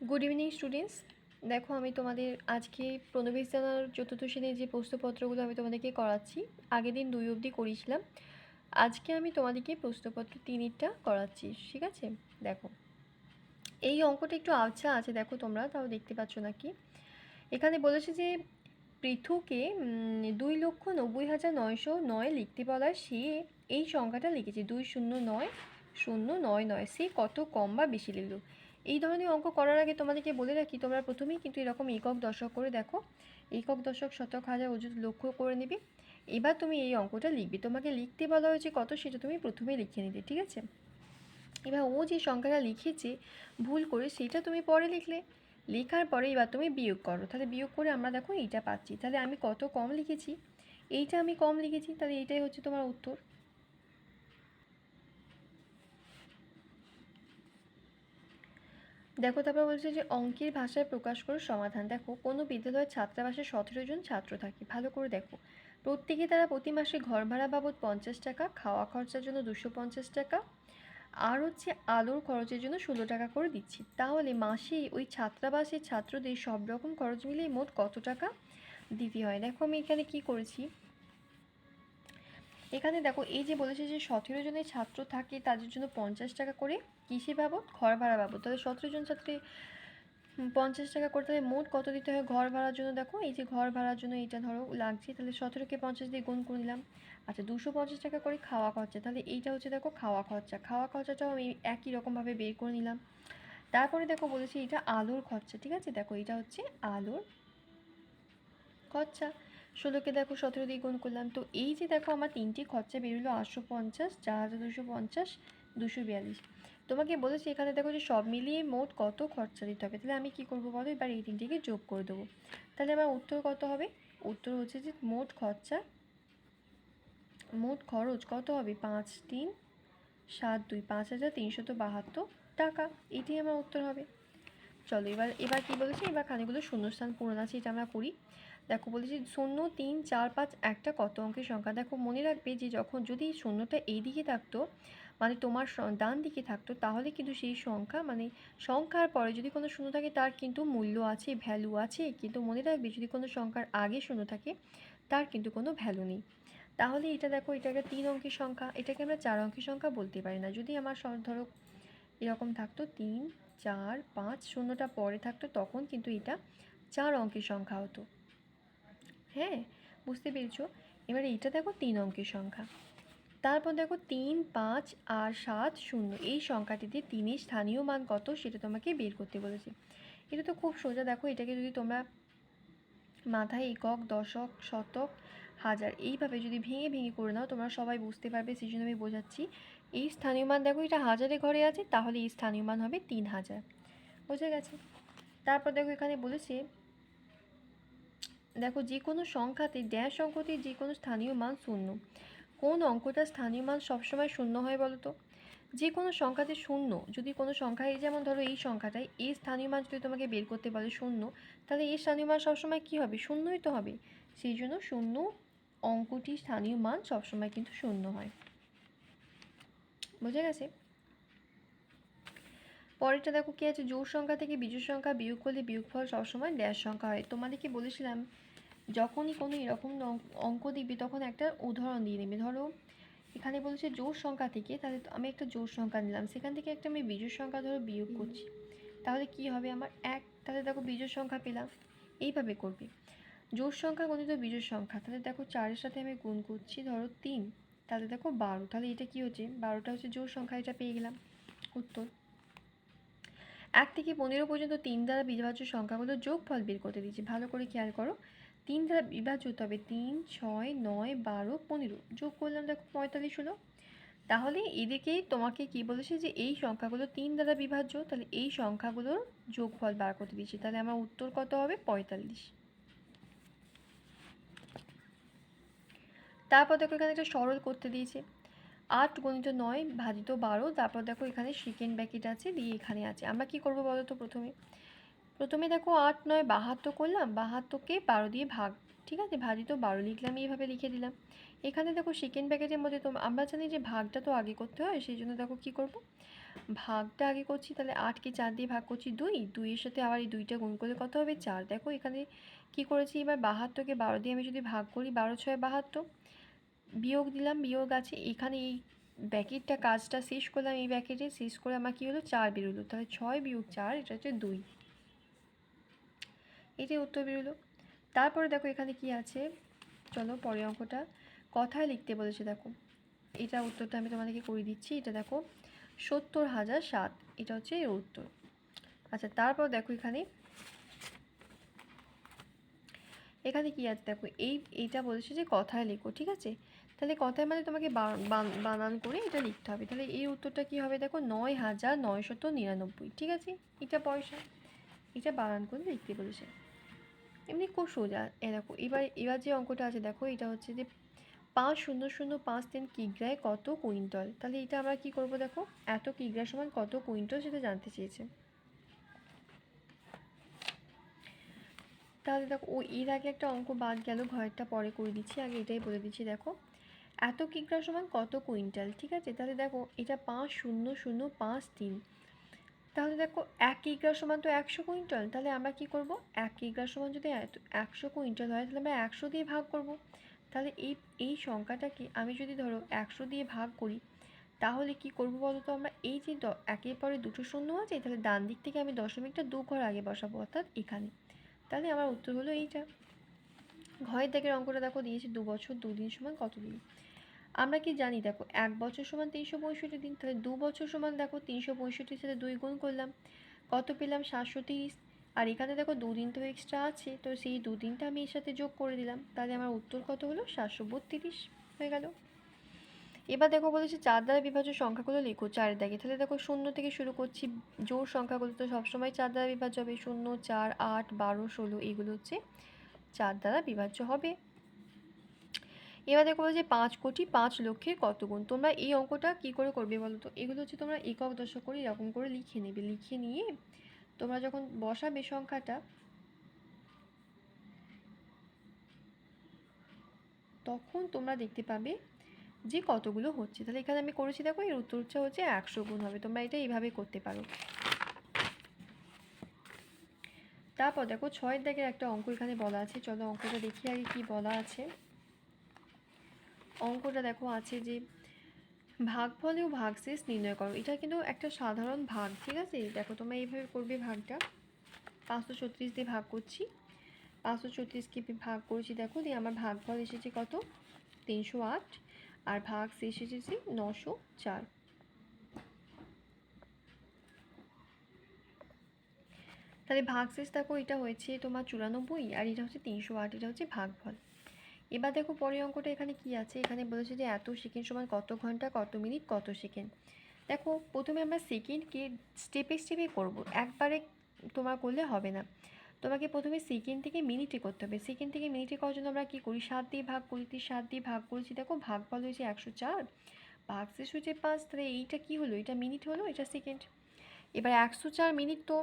Good evening students. দেখো আমি তোমাদের আজকে প্রণবেশনার চতুর্থ শ্রেণীর যে প্রশ্নপত্রগুলো আমি তোমাদেরকে করাচ্ছি, আগের দিন 2 অবধি করিয়েছিলাম। আজকে আমি তোমাদেরকে প্রশ্নপত্র 3টা করাচ্ছি, ঠিক আছে? দেখো এই অঙ্কটা একটু আবছা আছে, দেখো তোমরা তাও দেখতে পাচ্ছ নাকি। এখানে বলেছে যে পৃথুকে 2,90,909 লিখতে বলায় সে এই সংখ্যাটা লিখেছে 209,099। সে কত কম বা বেশি লিখল? এই ধরনের অঙ্ক করার আগে তোমাদেরকে বলে রাখি, তোমরা প্রথমেই কিন্তু এরকম একক দশক করে দেখো, একক দশক শতক হাজার অযুত লক্ষ্য করে নেবে। এবার তুমি এই অঙ্কটা লিখবে, তোমাকে লিখতে বলা হয়েছে কত সেটা তুমি প্রথমেই লিখে নিতে, ঠিক আছে? এবার ও যে সংখ্যাটা লিখেছে ভুল করে সেটা তুমি পরে লিখলে, লেখার পরে এবার তুমি বিয়োগ করো, তাহলে বিয়োগ করে আমরা দেখো এইটা পাচ্ছি। তাহলে আমি কত কম লিখেছি, এইটা আমি কম লিখেছি, তাহলে এইটাই হচ্ছে তোমার উত্তর। দেখো তারপর বলছে যে অঙ্কের ভাষায় প্রকাশ করো সমাধান। দেখো কোনো বিদ্যালয়ের ছাত্রাবাসে 17 জন ছাত্র থাকে, ভালো করে দেখো। প্রত্যেকে তারা প্রতি মাসে ঘর ভাড়া বাবদ 50 টাকা, খাওয়া খরচার জন্য 250 টাকা, আর হচ্ছে আলোর খরচের জন্য 16 টাকা করে দিচ্ছি। তাহলে মাসে ওই ছাত্রাবাসের ছাত্রদের সব রকম খরচ মিলিয়ে মোট কত টাকা দিতে হয়? দেখো আমি এখানে কি করেছি, এখানে দেখো এই যে বলেছে যে 17 জনের ছাত্র থাকে, তাদের জন্য 50 টাকা করে কিসে বাবদ? ঘর ভাড়া বাবদ। তাহলে 17 জন ছাত্রী 50 টাকা করে, তাহলে মোট কত দিতে হয় ঘর ভাড়ার জন্য? দেখো এই যে ঘর ভাড়ার জন্য এইটা ধরো লাগছে, তাহলে 17কে 50 দিয়ে গুণ করে নিলাম। আচ্ছা 250 টাকা করে খাওয়া খরচা, তাহলে এইটা হচ্ছে দেখো খাওয়া খরচা, খাওয়া খরচাটাও আমি একই রকমভাবে বের করে নিলাম। তারপরে দেখো বলেছি এটা আলোর খরচা, ঠিক আছে? দেখো এটা হচ্ছে আলোর খরচা, 16কে দেখো 17 দিয়ে গুণ করলাম। তো এই যে দেখো আমার তিনটি খরচা বেরোলো 850, 4250, 242। তোমাকে বলেছি এখানে দেখো যে সব মিলিয়ে মোট কত খরচা দিতে হবে, তাহলে আমি কি করবো বলো, এবার এই তিনটিকে যোগ করে দেবো। তাহলে আমার উত্তর কত হবে? উত্তর হচ্ছে যে মোট খরচা, মোট খরচ কত হবে? 5,3,7,2 5,372 টাকা, এটি আমার উত্তর হবে। চলো এবার কি বলেছে, এবার খানিকগুলো শূন্যস্থান পূরণ আছে, এটা আমরা করি। দেখো বলেছি 0, 3, 4, 5 একটা কত অঙ্কের সংখ্যা? দেখো মনে রাখবে যে যখন যদি শূন্যটা এই দিকে থাকতো, মানে তোমার ডান দিকে থাকতো, তাহলে কিন্তু সেই সংখ্যা মানে সংখ্যার পরে যদি কোনো শূন্য থাকে তার কিন্তু মূল্য আছে, ভ্যালু আছে। কিন্তু মনে রাখবে যদি কোনো সংখ্যার আগে শূন্য থাকে তার কিন্তু কোনো ভ্যালু নেই। তাহলে এটা দেখো এটা একটা 3 অঙ্কের সংখ্যা, এটাকে আমরা 4 অঙ্কের সংখ্যা বলতে পারি না। যদি আমার ধরো এরকম থাকতো 3, 4, 5 শূন্যটা পরে থাকতো, তখন কিন্তু এটা 4 অঙ্কের সংখ্যা হতো। হ্যাঁ, বুঝতে পেরেছো? এবার এইটা দেখো 3 অঙ্কের সংখ্যা। তারপর দেখো 3, 5 আর 7, 0 এই সংখ্যাটিতে 3-এর স্থানীয় মান কত সেটা তোমাকে বের করতে বলেছে। এটা তো খুব সোজা। দেখো এটাকে যদি তোমরা মাথায় একক, দশক, শতক, হাজার এইভাবে যদি ভেঙে ভেঙে করে নাও, তোমরা সবাই বুঝতে পারবে, সেই জন্য আমি বোঝাচ্ছি। এই স্থানীয় মান দেখো এটা হাজারে ঘরে আছে, তাহলে এই স্থানীয় মান হবে 3000, বোঝা গেছে? তারপর দেখো এখানে বলেছে দেখো যে কোনো সংখ্যাতে ড্যাশ অঙ্কতে যে কোনো স্থানীয় মান শূন্য। কোন অঙ্কটা স্থানীয় মান সবসময় শূন্য হয় বলো তো? যে কোনো সংখ্যাতে শূন্য, যদি কোনো সংখ্যায় যেমন ধরো এই সংখ্যাটায় এই স্থানীয় মান যদি তোমাকে বের করতে বলে শূন্য, তাহলে এই স্থানীয় মান সবসময় কী হবে? শূন্যই তো হবে। সেই জন্য শূন্য অঙ্কটি স্থানীয় মান সবসময় কিন্তু শূন্য হয়, বোঝা গেছে? পরেরটা দেখো কি আছে, জোড় সংখ্যা থেকে বিজোড় সংখ্যা বিয়োগ করলে বিয়োগফল সবসময় ড্যাশ সংখ্যা হয়। তোমাদেরকে বলেছিলাম যখনই কোনো এরকম অঙ্ক দিবি তখন একটা উদাহরণ দিয়ে নেবে। ধরো এখানে বলছে জোড় সংখ্যা থেকে, তাহলে আমি একটা জোড় সংখ্যা নিলাম, সেখান থেকে একটা আমি বিজোড় সংখ্যা ধরো বিয়োগ করছি, তাহলে কি হবে আমার 1, তাহলে দেখো বিজোড় সংখ্যা পেলাম। এইভাবে করবে। জোড় সংখ্যা গণিত বিজোড় সংখ্যা, তাহলে দেখো 4-এর সাথে আমি গুণ করছি ধরো 3, তাহলে দেখো 12, তাহলে এটা কি হচ্ছে 12টা হচ্ছে জোড় সংখ্যা, এটা পেয়ে গেলাম উত্তর। 1 থেকে 15 পর্যন্ত 3 দ্বারা বিভাজ্য সংখ্যাগুলো যোগফল বের করতে দিচ্ছি, ভালো করে খেয়াল করো। 3 দ্বারা বিভাজ্য হতে হবে 3, 6, 9, 12, 15, যোগ করলাম দেখো 45 হলো। তাহলে এদিকেই তোমাকে কি বলেছে যে এই সংখ্যাগুলো 3 দ্বারা বিভাজ্য, তাহলে এই সংখ্যাগুলোর যোগফল বার করতে দিচ্ছি, তাহলে আমার উত্তর কত হবে? 45। তারপর দেখো এখানে একটা সরল করতে দিয়েছে, 8 × 9 ভাজিত 12, তারপর দেখো এখানে সেকেন্ড ব্র্যাকেট আছে দিয়ে এখানে আছে। আমরা কি করব বলো তো? প্রথমে প্রথমে দেখো 8 9 72 করলাম, 72কে 12 দিয়ে ভাগ, ঠিক আছে, ভাজিত 12 লিখলাম, এইভাবে লিখে দিলাম। এখানে দেখো সেকেন্ড ব্র্যাকেটের মধ্যে আমরা জানি যে ভাগটা তো আগে করতে হয়, সেই জন্য দেখো কী করব, ভাগটা আগে করছি। তাহলে 8কে 4 দিয়ে ভাগ করছি 2, 2-এর সাথে আবার এই 2টা গুণ করলে কত হবে 4। দেখো এখানে কি করেছি, এবার 72কে 12 দিয়ে আমি যদি ভাগ করি, 12 6 72, বিয়োগ দিলাম, বিয়োগ আছে এখানে, এই ব্র্যাকেটটা কাজটা শেষ করলাম, এই ব্র্যাকেটে শেষ করে আমার কী হলো 4 বেরোলো। তাহলে 6 বিয়োগ 4, এটা হচ্ছে 2, এটাই উত্তর বেরোলো। তারপরে দেখো এখানে কি আছে, চলো পরের অঙ্কটা কথায় লিখতে বলেছে। দেখো এটা উত্তরটা আমি তোমাদেরকে করে দিচ্ছি। এটা দেখো 70,007, এটা হচ্ছে এর উত্তর। আচ্ছা তারপর দেখো এখানে কি আছে, দেখো এইটা বলেছে যে কথায় লেখো, ঠিক আছে। তাহলে কথায় মানে তোমাকে বানান করে এটা লিখতে হবে। তাহলে এই উত্তরটা কি হবে, দেখো 9,999, ঠিক আছে, এটা পয়সা, এটা বানান করে লিখতে বলেছে। এমনি খুব সোজা। দেখো এবার যে অঙ্কটা আছে, দেখো এটা হচ্ছে যে 5,005 কিগ্রায় কত কুইন্টাল। তাহলে এটা আমরা কি করব, দেখো এত কিগ্রা সমান কত কুইন্টাল সেটা জানতে চেয়েছে। তাহলে দেখো এর আগে একটা অঙ্ক বাদ গেল, ঘরেরটা পরে করে দিচ্ছি, আগে এটাই বলে দিচ্ছি। দেখো এত কিগ্রা সমান কত কুইন্টাল, ঠিক আছে। তাহলে দেখো এটা 5,0,053, তাহলে দেখো 1 কিগ্রা সমান তো 100 কুইন্টাল। তাহলে আমরা কি করব, 1 কিগ্রা সমান যদি 100 কুইন্টাল হয়, তাহলে আমরা 100 দিয়ে ভাগ করব। তাহলে এই সংখ্যাটাকে আমি যদি ধরো 100 দিয়ে ভাগ করি, তাহলে কি করব বলো তো, আমরা এই যে একের পরে দুটো শূন্য আছে, তাহলে ডান দিক থেকে আমি দশমিকটা 2 ঘর আগে বসাবো, অর্থাৎ এখানে। তাহলে আমার উত্তর হলো এইটা। ঘরের দাগের অঙ্কটা দেখো দিয়েছি 2 বছর 2 দিন সমান কত দিন। আমরা কি জানি, দেখো 1 বছর সমান 365 দিন। তাহলে 2 বছর সমান দেখো 365 সাথে 2 গুণ করলাম, কত পেলাম 730। আর এখানে দেখো 2 দিন তো এক্সট্রা আছে, তো সেই 2 দিনটা আমি এর সাথে যোগ করে দিলাম। তাহলে আমার উত্তর কত হলো 732 হয়ে গেল। এবার দেখো বলেছে 4 দ্বারা বিভাজ্য সংখ্যাগুলো লেখো 4 দাগে। তাহলে দেখো 0 থেকে শুরু করছি, জোড় সংখ্যাগুলো তো সবসময় 4 দ্বারা বিভাজ্য হবে, 0 4 8 12 16, এগুলো হচ্ছে 4 দ্বারা বিভাজ্য হবে। এবার দেখো যে 5,05,00,000 কত গুণ। তোমরা এই অঙ্কটা কি করে করবে বলো তো, এগুলো হচ্ছে তোমরা একক দশক করে এরকম করে লিখে নেবে, লিখে নিয়ে তোমরা যখন বসাবে সংখ্যাটা, তখন তোমরা দেখতে পাবে যে কতগুলো হচ্ছে। তাহলে এখানে আমি করেছি, দেখো এর উত্তরটা হচ্ছে 100 গুণ হবে। তোমরা এটা এইভাবে করতে পারো। তারপর দেখো 6 দাগের একটা অঙ্ক এখানে বলা আছে, চলো অঙ্কটা দেখি আগে কি বলা আছে। অঙ্কটা দেখো আছে যে ভাগফল ও ভাগশেষ নির্ণয় করো। এটা কিন্তু একটা সাধারণ ভাগ, ঠিক আছে। দেখো তোমরা এইভাবে করবে ভাগটা, 536 দিয়ে ভাগ করছি, 536কে ভাগ করেছি, দেখো দিয়ে আমার ভাগফল এসেছে কত 308, আর ভাগশেষ এসেছে 904। তাহলে ভাগশেষ দেখো এটা হয়েছে তোমার 94, আর এটা হচ্ছে 308, এটা হচ্ছে ভাগফল। এবার দেখো পরের অঙ্কটা এখানে কি আছে, এখানে বলেছে যে এত সেকেন্ড সমান কত ঘন্টা, কত মিনিট, কত সেকেন্ড। দেখো প্রথমে আমরা সেকেন্ডকে স্টেপে স্টেপে করব, একবারে তোমার করলে হবে না। তোমাকে প্রথমে সেকেন্ড থেকে মিনিটে করতে হবে। সেকেন্ড থেকে মিনিটে করার জন্য আমরা কী করি, 7 দিয়ে ভাগ করি, 7 দিয়ে ভাগ করেছি, দেখো ভাগফল হয়েছে 104, ভাগশেষ হয়েছে 5। তাহলে এইটা কি হলো, এটা মিনিট হলো, এটা সেকেন্ড। এবার 104 মিনিট, তো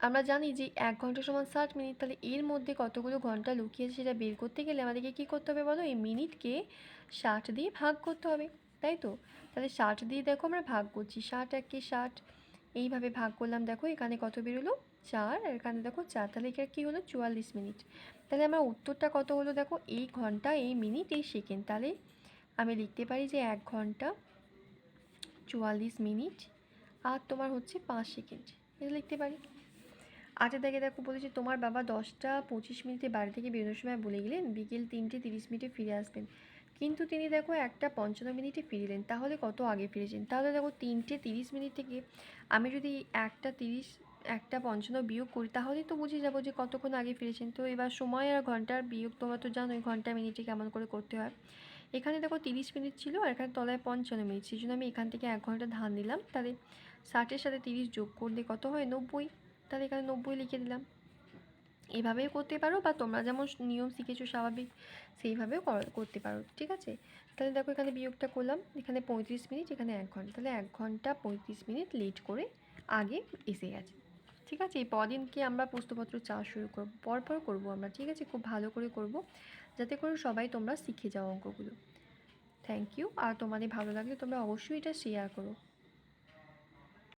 আমরা জানি যে 1 ঘন্টা সমান 60 মিনিট। তাহলে এর মধ্যে কতগুলো ঘন্টা লুকিয়েছে সেটা বের করতে গেলে আমাদেরকে কী করতে হবে বলো, এই মিনিটকে 60 দিয়ে ভাগ করতে হবে, তাই তো। তাহলে 60 দিয়ে দেখো আমরা ভাগ করছি, 60 1 60, এইভাবে ভাগ করলাম। দেখো এখানে কত বেরোলো 4, আর এখানে দেখো 4, তাহলে এটা কী হলো 44 মিনিট। তাহলে আমার উত্তরটা কত হলো, দেখো এই ঘন্টা, এই মিনিট, এই সেকেন্ড। তাহলে আমি লিখতে পারি যে 1 ঘন্টা 44 মিনিট আর তোমার হচ্ছে 5 সেকেন্ড, এটা লিখতে পারি। আচ্ছা দেখো বলেছি তোমার বাবা 10:25 বাড়ি থেকে বেরোনোর সময় বলে গেলেন বিকেল 3:30 ফিরে আসবেন, কিন্তু তিনি দেখো 1:55 ফিরলেন, তাহলে কত আগে ফিরেছেন। তাহলে দেখো 3:30 থেকে আমি যদি 1:55 বিয়োগ করি, তাহলেই তো বুঝে যাবো যে কতক্ষণ আগে ফিরেছেন। তো এবার সময় আর ঘন্টার বিয়োগ তোমরা তো জানোই ঘন্টা মিনিটে কেমন করে করতে হয়। এখানে দেখো 30 মিনিট ছিল, আর এখানে তলায় 55 মিনিট, সেই জন্য আমি এখান থেকে 1 ঘন্টা ধার নিলাম। তাহলে 60-এর সাথে 30 যোগ করলে কত হয় 90, তাহলে এখানে 90 লিখে দিলাম। এভাবেও করতে পারো, বা তোমরা যেমন নিয়ম শিখেছো স্বাভাবিক সেইভাবেও করতে পারো, ঠিক আছে। তাহলে দেখো এখানে বিয়োগটা করলাম, এখানে 35 মিনিট, এখানে 1 ঘন্টা, তাহলে 1 ঘন্টা 35 মিনিট লেট করে আগে এসে গেছে। ঠিক আছে? এই পরদিনকে আমরা প্রশ্নপত্র চাওয়া শুরু করব, পরপর করব আমরা, ঠিক আছে? খুব ভালো করে করব, যাতে করে সবাই তোমরা শিখে যাও অঙ্কগুলো। Thank you. আর তোমাদের ভালো লাগলে তোমরা অবশ্যই এটা শেয়ার করো।